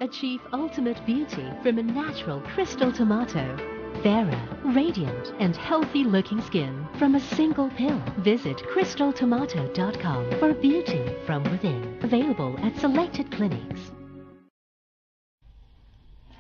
Achieve ultimate beauty from a natural crystal tomato. Fairer, radiant, and healthy-looking skin from a single pill. Visit crystaltomato.com for beauty from within. Available at selected clinics.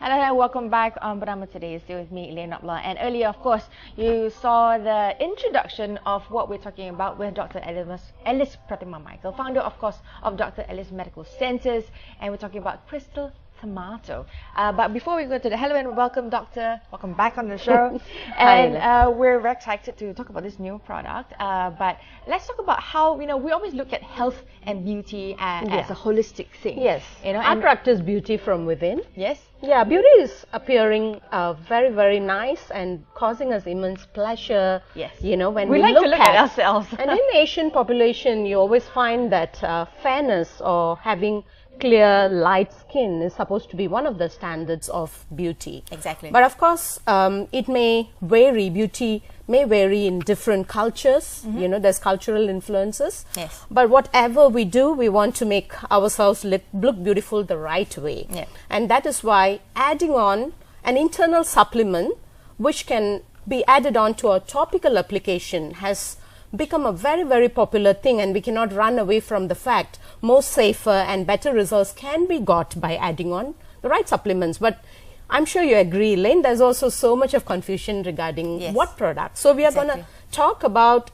Hello and welcome back on BERNAMA Today. Still with me, Elaine Nopla. And earlier, of course, you saw the introduction of what we're talking about with Dr. Alice Pratima-Michael, founder, of course, of Dr. Alice Medical Centers. And we're talking about crystal tomato. But before we go to the hello and welcome, Doctor. Welcome back on the show. And we're very excited to talk about this new product. But let's talk about how, we always look at health and beauty as a holistic thing. Yes. I practice beauty from within. Yes. Yeah, beauty is appearing very, very nice and causing us immense pleasure. Yes. When we like to look at ourselves. And in Asian population, you always find that fairness or having clear, light skin is supposed to be one of the standards of beauty. Exactly. But of course, it may vary. Beauty may vary in different cultures. There's cultural influences. Yes. But whatever we do, we want to make ourselves look beautiful the right way. Yeah. And that is why adding on an internal supplement, which can be added on to a topical application, has become a very, very popular thing, and we cannot run away from the fact more safer and better results can be got by adding on the right supplements. But I'm sure you agree, Elaine, there's also so much of confusion regarding what products. So we are going to talk about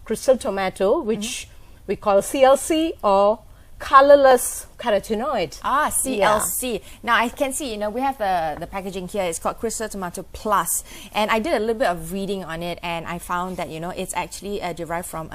crystal tomato, which we call CLC, or colorless carotenoid. CLC. Now I can see, we have the packaging here. It's called Crystal Tomato Plus, and I did a little bit of reading on it, and I found that it's actually derived from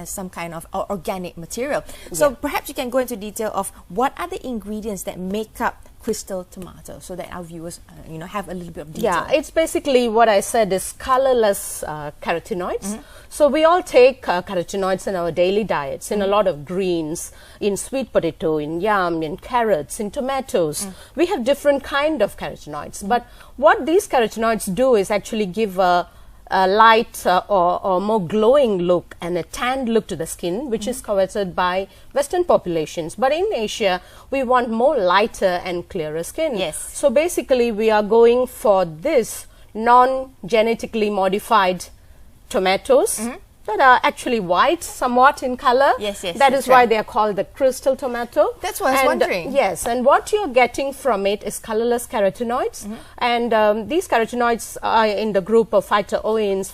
some kind of organic material. So perhaps you can go into detail of what are the ingredients that make up crystal tomato, so that our viewers have a little bit of detail. Yeah, it's basically what I said is colorless carotenoids. So we all take carotenoids in our daily diets, in a lot of greens, in sweet potato, in yam, in carrots, in tomatoes. We have different kind of carotenoids. But what these carotenoids do is actually give a light or more glowing look and a tanned look to the skin, which is coveted by Western populations. But in Asia, we want more lighter and clearer skin. Yes. So basically, we are going for this non-genetically modified tomatoes that are actually white somewhat in color. Yes, that is why they are called the crystal tomato. That's what I was wondering. Yes, and what you're getting from it is colorless carotenoids. And these carotenoids are in the group of phytooins,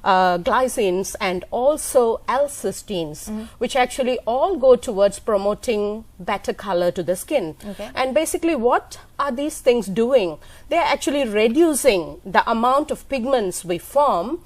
glycines, and also L-cysteines, which actually all go towards promoting better color to the skin. And basically, what are these things doing? They are actually reducing the amount of pigments we form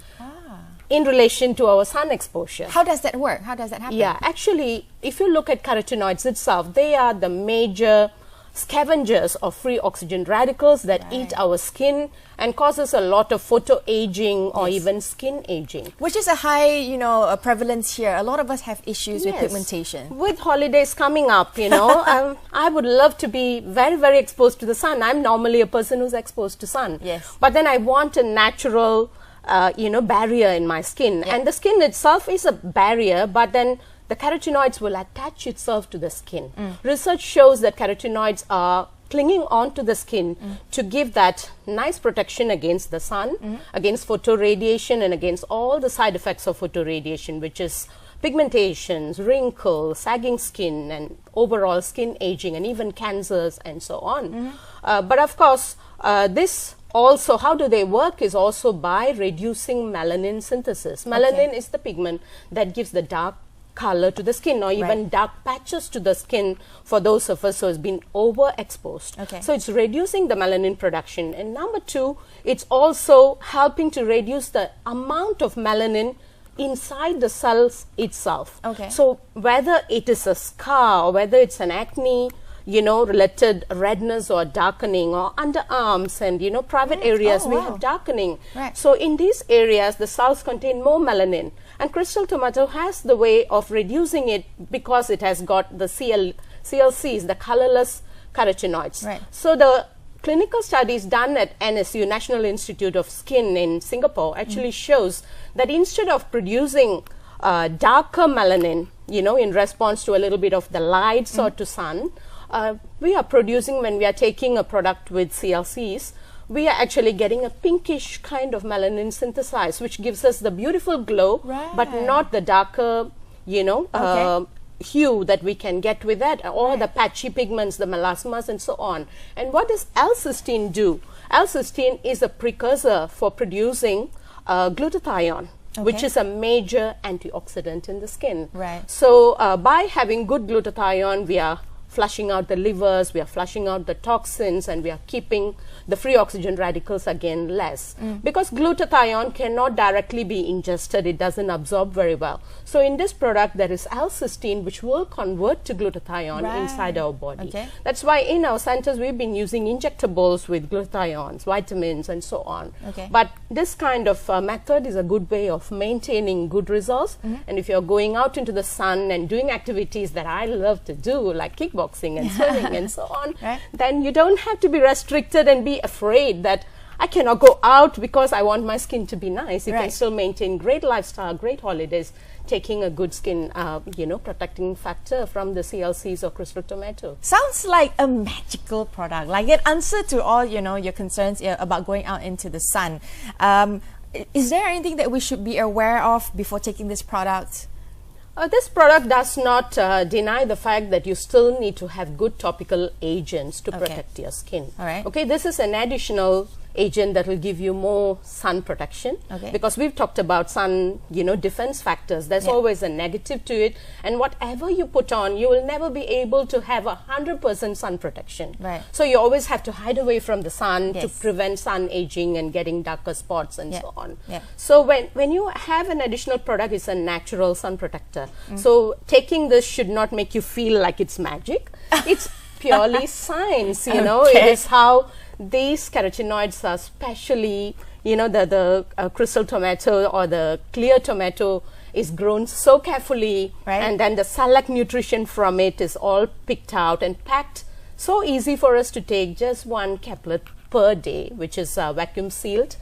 in relation to our sun exposure. How does that work? How does that happen? Yeah, actually, if you look at carotenoids itself, they are the major scavengers of free oxygen radicals that eat our skin and causes a lot of photoaging or even skin aging. Which is a high, prevalence here. A lot of us have issues with pigmentation. With holidays coming up, I would love to be very, very exposed to the sun. I'm normally a person who's exposed to sun. Yes. But then I want a natural barrier in my skin. And the skin itself is a barrier, but then the carotenoids will attach itself to the skin. Research shows that carotenoids are clinging onto the skin to give that nice protection against the sun, against photoradiation, and against all the side effects of photoradiation, which is pigmentations, wrinkles, sagging skin, and overall skin aging, and even cancers, and so on. But of course, this also, how do they work is also by reducing melanin synthesis. Melanin is the pigment that gives the dark color to the skin, or even dark patches to the skin for those of us who has been overexposed. So it's reducing the melanin production. And number two, it's also helping to reduce the amount of melanin inside the cells itself. So whether it is a scar or whether it's an acne, related redness or darkening, or underarms and, private areas, we have darkening. So in these areas, the cells contain more melanin. And crystal tomato has the way of reducing it because it has got the CLCs, the colorless carotenoids. So the clinical studies done at NSU, National Institute of Skin in Singapore, actually shows that instead of producing darker melanin, in response to a little bit of the lights or to sun, we are producing, when we are taking a product with CLCs, we are actually getting a pinkish kind of melanin synthesized, which gives us the beautiful glow, but not the darker, you know, hue that we can get with that, or the patchy pigments, the melasmas and so on. And what does L-cysteine do? L-cysteine is a precursor for producing glutathione, which is a major antioxidant in the skin. So by having good glutathione, we are flushing out the livers, we are flushing out the toxins, and we are keeping the free oxygen radicals again less. Because glutathione cannot directly be ingested, it doesn't absorb very well. So in this product there is L-cysteine, which will convert to glutathione inside our body. That's why in our centers we've been using injectables with glutathiones, vitamins and so on. But this kind of method is a good way of maintaining good results. And if you're going out into the sun and doing activities that I love to do, like kickboxing and swimming and so on, then you don't have to be restricted and be afraid that I cannot go out because I want my skin to be nice. You can still maintain great lifestyle, great holidays, taking a good skin, you know, protecting factor from the CLCs or crystal tomato. Sounds like a magical product, like an answer to all, you know, your concerns about going out into the sun. Is there anything that we should be aware of before taking this product? This product does not deny the fact that you still need to have good topical agents to protect your skin. Okay, this is an additional agent that will give you more sun protection, because we've talked about sun, you know, defense factors. There's always a negative to it, and whatever you put on, you will never be able to have 100% sun protection. So you always have to hide away from the sun to prevent sun aging and getting darker spots and so on. So when you have an additional product, it's a natural sun protector. So taking this should not make you feel like it's magic. It's purely science, you know. It is how these carotenoids are specially, you know, the crystal tomato or the clear tomato is grown so carefully, and then the select nutrition from it is all picked out and packed so easy for us to take just 1 caplet per day, which is vacuum sealed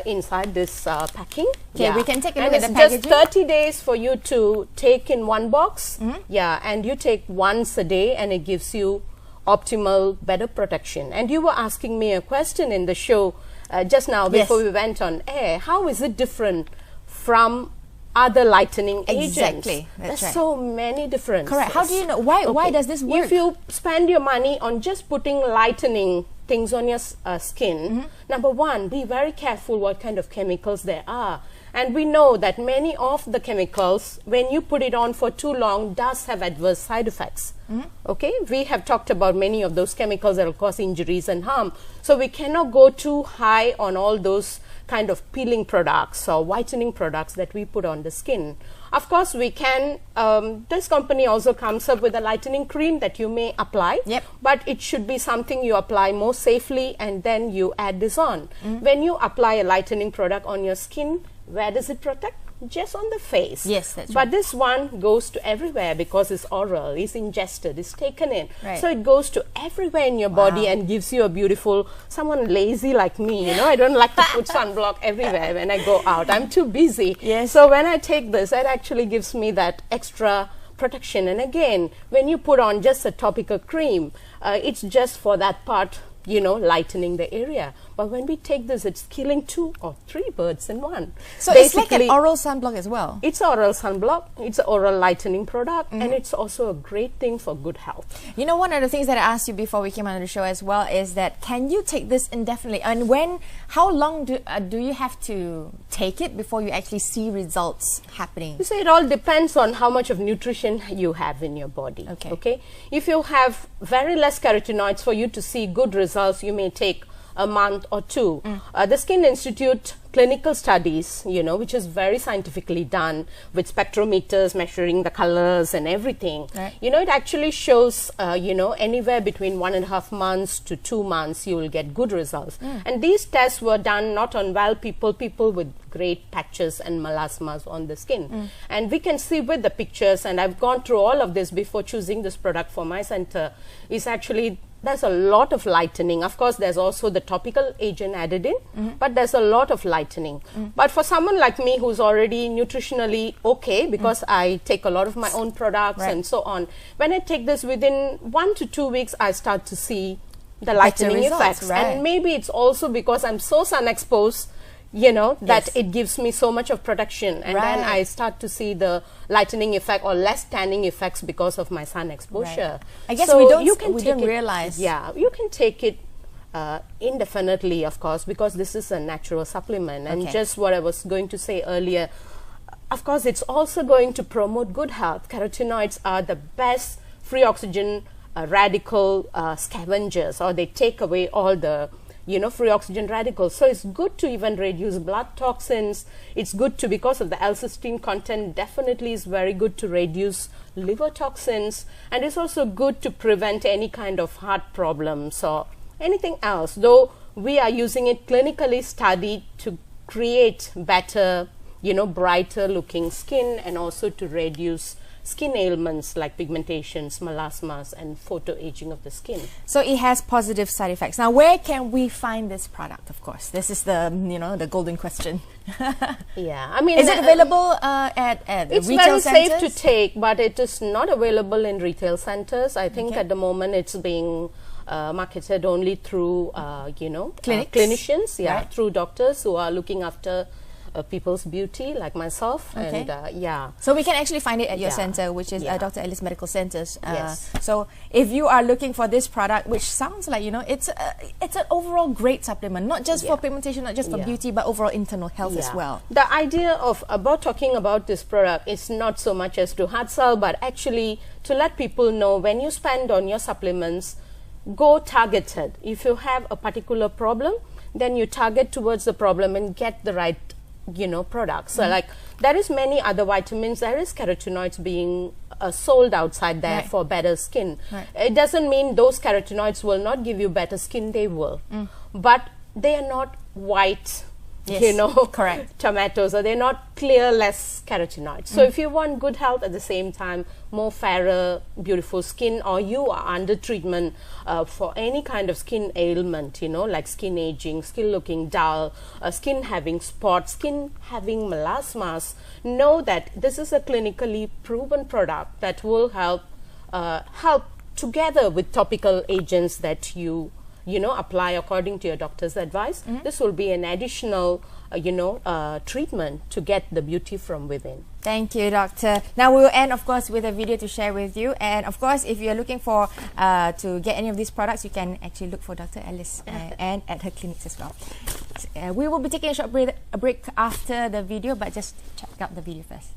inside this packing. We can take a look at the packaging. Just 30 days for you to take in 1 box. And you take once a day, and it gives you optimal, better protection. And you were asking me a question in the show just now before we went on air. How is it different from other lightening agents? There's so many differences. How do you know? Why does this work? If you spend your money on just putting lightening things on your skin, number one, be very careful what kind of chemicals there are. And we know that many of the chemicals, when you put it on for too long, does have adverse side effects. Okay, we have talked about many of those chemicals that will cause injuries and harm. So we cannot go too high on all those kind of peeling products or whitening products that we put on the skin. Of course, we can, this company also comes up with a lightening cream that you may apply, but it should be something you apply more safely, and then you add this on. When you apply a lightening product on your skin, where does it protect? Just on the face. But this one goes to everywhere because it's oral, it's ingested, it's taken in. So it goes to everywhere in your body and gives you a beautiful, someone lazy like me, you know, I don't like to put sunblock everywhere when I go out. I'm too busy. So when I take this, it actually gives me that extra protection. And again, when you put on just a topical cream, it's just for that part, you know, lightening the area. But when we take this, it's killing 2 or 3 birds in one. So it's like an oral sunblock as well? It's oral sunblock, it's an oral lightening product, and it's also a great thing for good health. You know, one of the things that I asked you before we came on the show as well is that, can you take this indefinitely? And how long do you have to take it before you actually see results happening? You see, it all depends on how much of nutrition you have in your body. Okay? If you have very less carotenoids, for you to see good results, you may take a month or 2. The Skin Institute clinical studies, you know, which is very scientifically done with spectrometers measuring the colors and everything, you know, it actually shows, you know, anywhere between 1.5 months to 2 months you will get good results. And these tests were done not on well people with great patches and melasmas on the skin. And we can see with the pictures, and I've gone through all of this before choosing this product for my center, is actually there's a lot of lightening. Of course, there's also the topical agent added in, but there's a lot of lightening. But for someone like me who's already nutritionally okay, because I take a lot of my own products and so on, when I take this, within 1 to 2 weeks, I start to see the lightening effects. And maybe it's also because I'm so sun exposed, you know, that it gives me so much of protection, and then I start to see the lightening effect or less tanning effects because of my sun exposure. I guess so we don't realize. Yeah, you can take it indefinitely, of course, because this is a natural supplement. And just what I was going to say earlier, of course, it's also going to promote good health. Carotenoids are the best free oxygen radical scavengers, or they take away all the free oxygen radicals. So it's good to even reduce blood toxins. It's good to, because of the L-cysteine content, definitely is very good to reduce liver toxins. And it's also good to prevent any kind of heart problems or anything else. Though we are using it clinically studied to create better, brighter looking skin, and also to reduce skin ailments like pigmentations, melasmas, and photoaging of the skin. So it has positive side effects. Now, where can we find this product? Of course, this is the the golden question. Yeah, I mean, is it available at it's retail very centers? safe to take, but it is not available in retail centers. I think at the moment it's being marketed only through clinicians, through doctors who are looking after people's beauty, like myself. And so we can actually find it at your center, which is Dr. Ellis Medical Centers. So if you are looking for this product, which sounds like it's an overall great supplement, not just for pigmentation, not just for beauty, but overall internal health as well. The idea about talking about this product is not so much as to hard sell, but actually to let people know, when you spend on your supplements, go targeted. If you have a particular problem, then you target towards the problem and get the right products. So like there is many other vitamins, there is carotenoids being sold outside there for better skin. It doesn't mean those carotenoids will not give you better skin, they will, but they are not white tomatoes, or they're not clear, less carotenoids. So if you want good health at the same time, more fairer, beautiful skin, or you are under treatment for any kind of skin ailment, like skin aging, skin looking dull, skin having spots, skin having melasmas, know that this is a clinically proven product that will help together with topical agents that you apply according to your doctor's advice. This will be an additional, treatment to get the beauty from within. Thank you, Doctor. Now we will end, of course, with a video to share with you. And of course, if you're looking for to get any of these products, you can actually look for Dr. Ellis and at her clinics as well. We will be taking a short break after the video, but just check out the video first.